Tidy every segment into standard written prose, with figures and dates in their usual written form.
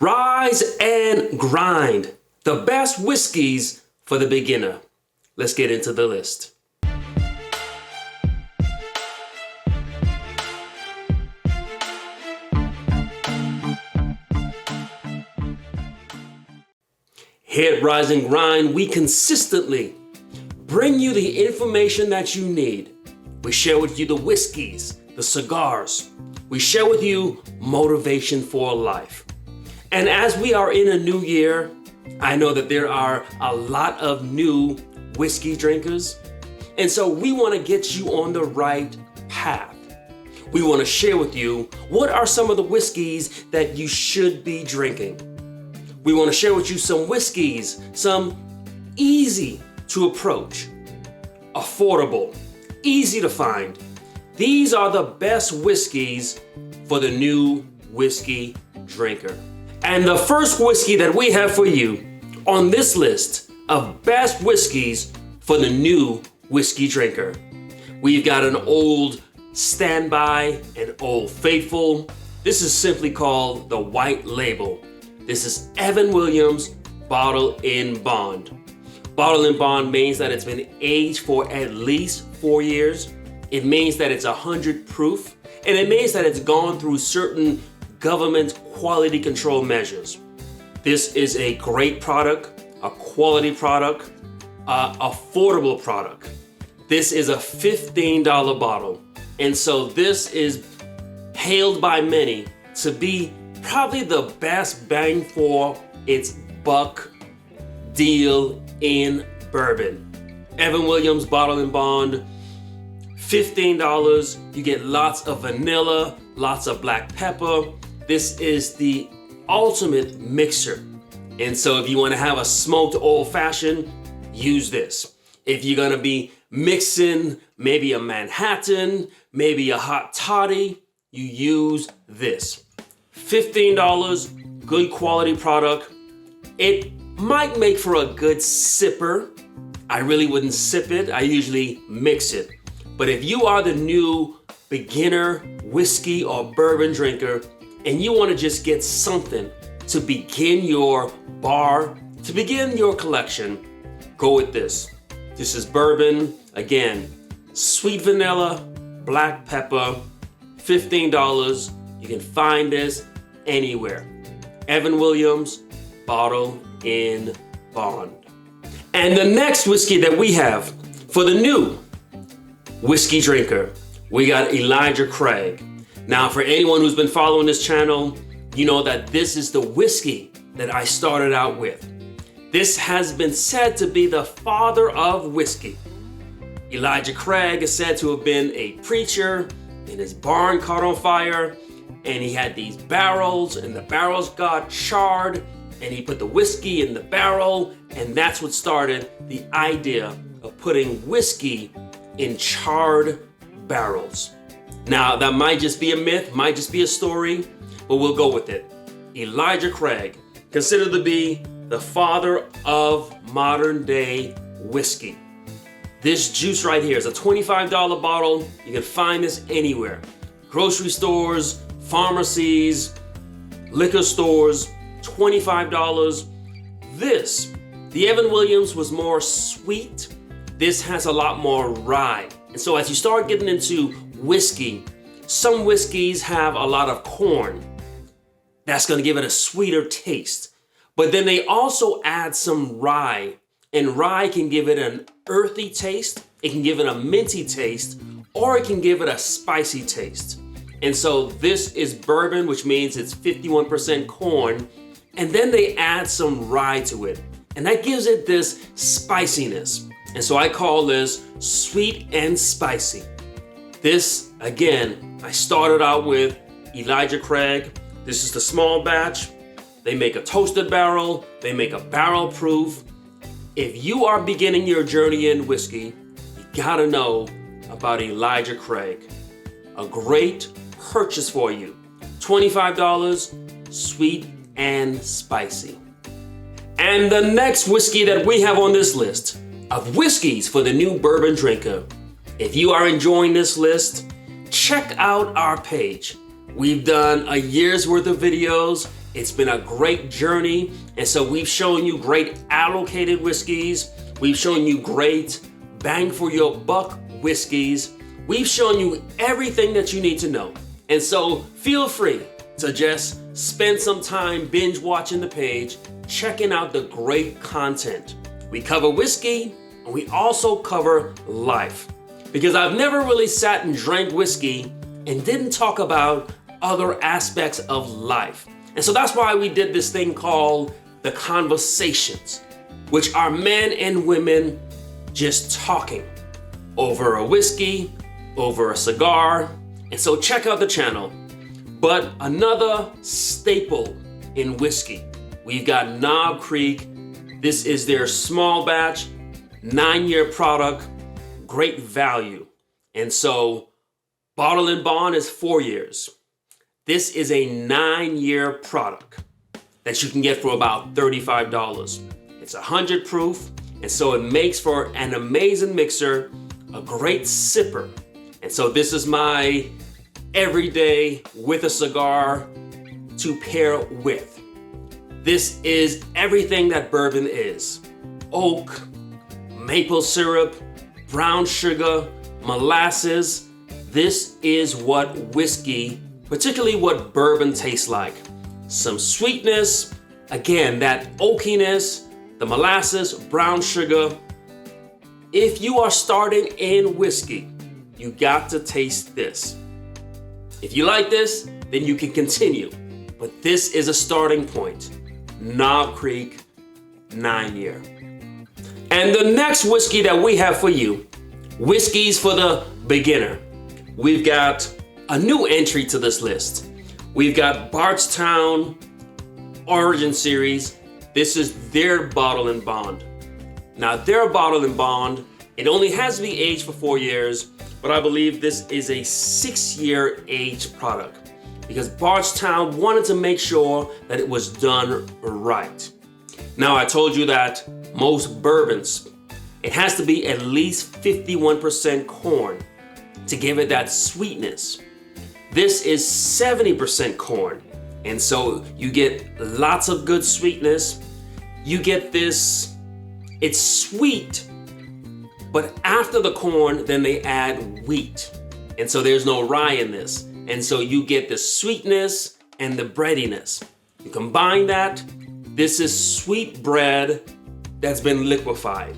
Rise and grind. The best whiskeys for the beginner. Let's get into the list. Here at Rise and Grind, we consistently bring you the information that you need. We share with you the whiskeys, the cigars. We share with you motivation for life. And as we are in a new year, I know that there are a lot of new whiskey drinkers. And so we want to get you on the right path. We want to share with you what are some of the whiskeys that you should be drinking. We want to share with you some whiskeys, some easy to approach, affordable, easy to find. These are the best whiskeys for the new whiskey drinker. And the first whiskey that we have for you on this list of best whiskeys for the new whiskey drinker. We've got an old standby, an old faithful. This is simply called the White Label. This is Evan Williams Bottle in Bond. Bottle in Bond means that it's been aged for at least 4 years. It means that it's 100 proof, and it means that it's gone through certain government quality control measures. This is a great product, a quality product, affordable product. This is a $15 bottle. And so this is hailed by many to be probably the best bang for its buck deal in bourbon. Evan Williams Bottle in Bond, $15. You get lots of vanilla, lots of black pepper. This is the ultimate mixer. And so if you want to have a smoked old fashioned, use this. If you're going to be mixing maybe a Manhattan, maybe a hot toddy, you use this. $15, good quality product. It might make for a good sipper. I really wouldn't sip it. I usually mix it. But if you are the new beginner whiskey or bourbon drinker and you want to just get something to begin your bar, to begin your collection, go with this. This is bourbon. Again, sweet vanilla, black pepper, $15. You can find this anywhere. Evan Williams Bottle in Bond. And the next whiskey that we have for the new whiskey drinker, we got Elijah Craig. Now, for anyone who's been following this channel, you know that this is the whiskey that I started out with. This has been said to be the father of whiskey. Elijah Craig is said to have been a preacher, and his barn caught on fire, and he had these barrels, and the barrels got charred, and he put the whiskey in the barrel, and that's what started the idea of putting whiskey in charred barrels. Now, that might just be a myth, might just be a story, but we'll go with it. Elijah Craig, considered to be the father of modern day whiskey. This juice right here is a $25 bottle. You can find this anywhere. Grocery stores, pharmacies, liquor stores, $25. This, the Evan Williams was more sweet. This has a lot more rye. And so as you start getting into whiskey, some whiskeys have a lot of corn. That's going to give it a sweeter taste. But then they also add some rye, and rye can give it an earthy taste, it can give it a minty taste, or it can give it a spicy taste. And so this is bourbon, which means it's 51% corn, and then they add some rye to it, and that gives it this spiciness. And so I call this sweet and spicy. This, again, I started out with Elijah Craig. This is the small batch. They make a toasted barrel. They make a barrel proof. If you are beginning your journey in whiskey, you gotta know about Elijah Craig. A great purchase for you. $25, sweet and spicy. And the next whiskey that we have on this list of whiskeys for the new bourbon drinker. If you are enjoying this list, check out our page. We've done a year's worth of videos, It's been a great journey. And so we've shown you great allocated whiskeys. We've shown you great bang for your buck whiskeys. We've shown you everything that you need to know. And so feel free to just spend some time binge watching the page, checking out the great content. We cover whiskey and we also cover life. Because I've never really sat and drank whiskey and didn't talk about other aspects of life. And so that's why we did this thing called The Conversations, which are men and women just talking over a whiskey, over a cigar. And so check out the channel. But another staple in whiskey, we've got Knob Creek. This is their small batch, 9-year product, great value. And so Bottle and Bond is 4 years. This is a 9-year product that you can get for about $35. It's 100 proof, and so it makes for an amazing mixer, a great sipper. And so this is my everyday with a cigar to pair with. This is everything that bourbon is. Oak, maple syrup, brown sugar, molasses. This is what whiskey, particularly what bourbon tastes like. Some sweetness, again, that oakiness, the molasses, brown sugar. If you are starting in whiskey, you got to taste this. If you like this, then you can continue. But this is a starting point. Knob Creek, 9-year. And the next whiskey that we have for you, whiskeys for the beginner. We've got a new entry to this list. We've got Bardstown Origin Series. This is their Bottle and Bond. Now their Bottle and Bond, it only has to be aged for 4 years, but I believe this is a 6-year aged product because Bardstown wanted to make sure that it was done right. Now I told you that most bourbons, it has to be at least 51% corn to give it that sweetness. This is 70% corn, and so you get lots of good sweetness. You get this, it's sweet, but after the corn, then they add wheat. And so there's no rye in this. And so you get the sweetness and the breadiness. You combine that, this is sweet bread that's been liquefied.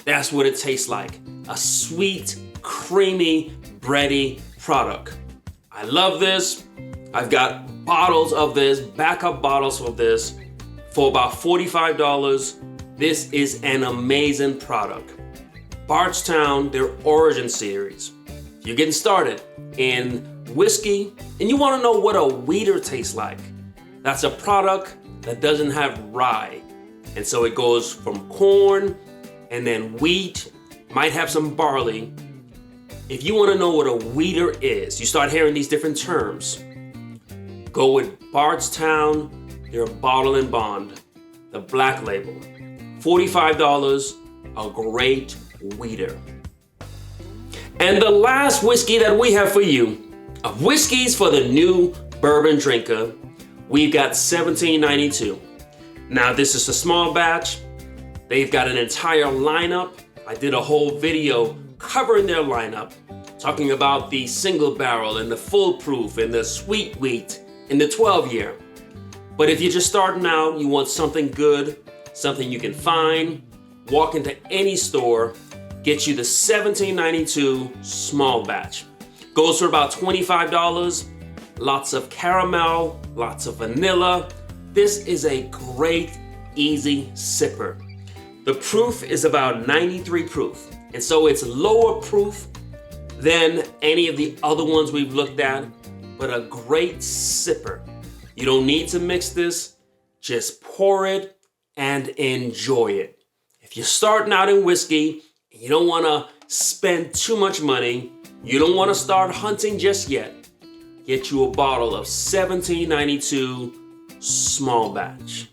That's what it tastes like. A sweet, creamy, bready product. I love this. I've got bottles of this, backup bottles of this for about $45. This is an amazing product. Bardstown, their Origin Series. If you're getting started in whiskey and you want to know what a wheater tastes like, that's a product that doesn't have rye. And so it goes from corn and then wheat, might have some barley. If you want to know what a wheater is, you start hearing these different terms. Go with Bardstown, their Bottle and Bond, the black label. $45, a great wheater. And the last whiskey that we have for you, of whiskeys for the new bourbon drinker, we've got 1792. Now this is a small batch. They've got an entire lineup. I did a whole video covering their lineup, talking about the single barrel and the full proof and the sweet wheat and the 12-year. But if you're just starting out, you want something good, something you can find, walk into any store, get you the 1792 small batch. Goes for about $25. Lots of caramel, lots of vanilla. This is a great, easy sipper. The proof is about 93 proof. And so it's lower proof than any of the other ones we've looked at, but a great sipper. You don't need to mix this, just pour it and enjoy it. If you're starting out in whiskey, you don't want to spend too much money, you don't want to start hunting just yet, get you a bottle of 1792 small batch.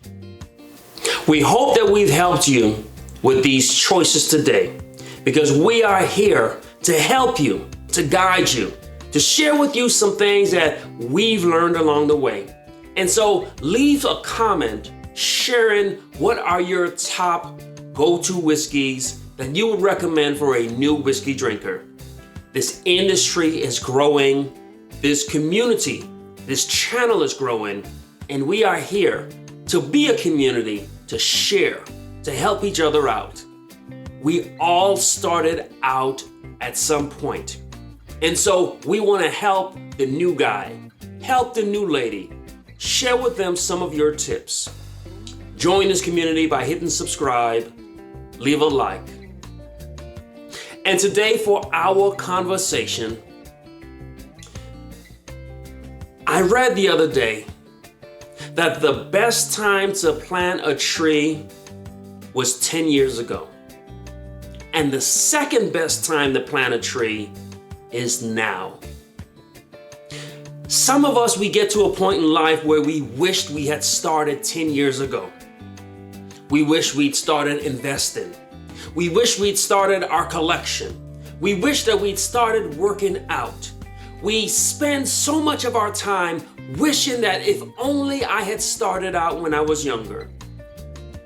We hope that we've helped you with these choices today, because we are here to help you, to guide you, to share with you some things that we've learned along the way. And so leave a comment sharing what are your top go-to whiskeys that you would recommend for a new whiskey drinker. This industry is growing, this community, this channel is growing, and we are here to be a community, to share, to help each other out. We all started out at some point. And so we want to help the new guy, help the new lady, share with them some of your tips. Join this community by hitting subscribe, leave a like. And today for our conversation, I read the other day that the best time to plant a tree was 10 years ago. And the second best time to plant a tree is now. Some of us, we get to a point in life where we wished we had started 10 years ago. We wish we'd started investing. We wish we'd started our collection. We wish that we'd started working out. We spend so much of our time wishing that if only I had started out when I was younger.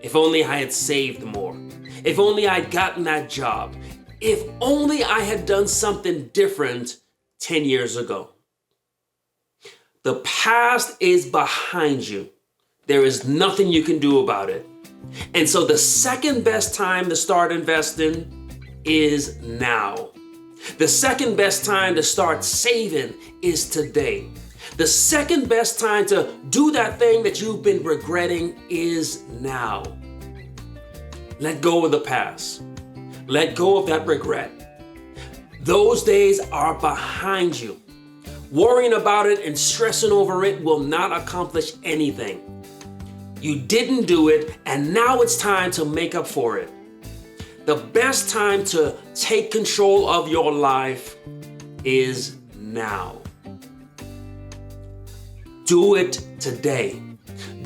If only I had saved more. If only I'd gotten that job. If only I had done something different 10 years ago. The past is behind you. There is nothing you can do about it. And so the second best time to start investing is now. The second best time to start saving is today. The second best time to do that thing that you've been regretting is now. Let go of the past. Let go of that regret. Those days are behind you. Worrying about it and stressing over it will not accomplish anything. You didn't do it, and now it's time to make up for it. The best time to take control of your life is now. Do it today.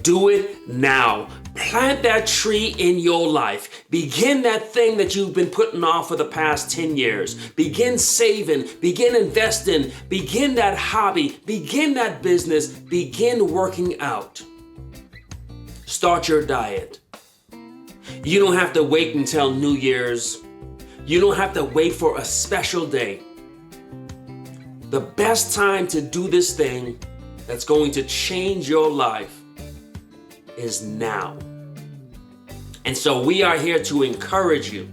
Do it now. Plant that tree in your life. Begin that thing that you've been putting off for the past 10 years. Begin saving, begin investing, begin that hobby, begin that business, begin working out. Start your diet. You don't have to wait until New Year's. You don't have to wait for a special day. The best time to do this thing that's going to change your life is now. And so we are here to encourage you,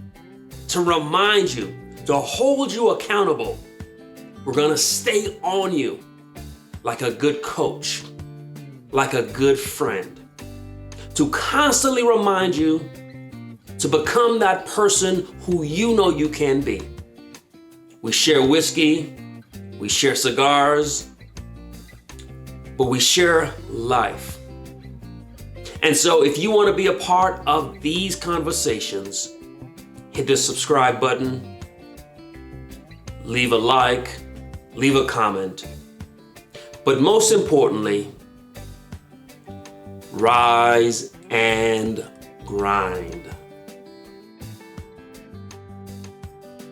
to remind you, to hold you accountable. We're going to stay on you like a good coach, like a good friend, to constantly remind you to become that person who you know you can be. We share whiskey, we share cigars, but we share life. And so if you want to be a part of these conversations, hit the subscribe button, leave a like, leave a comment, but most importantly, rise and grind.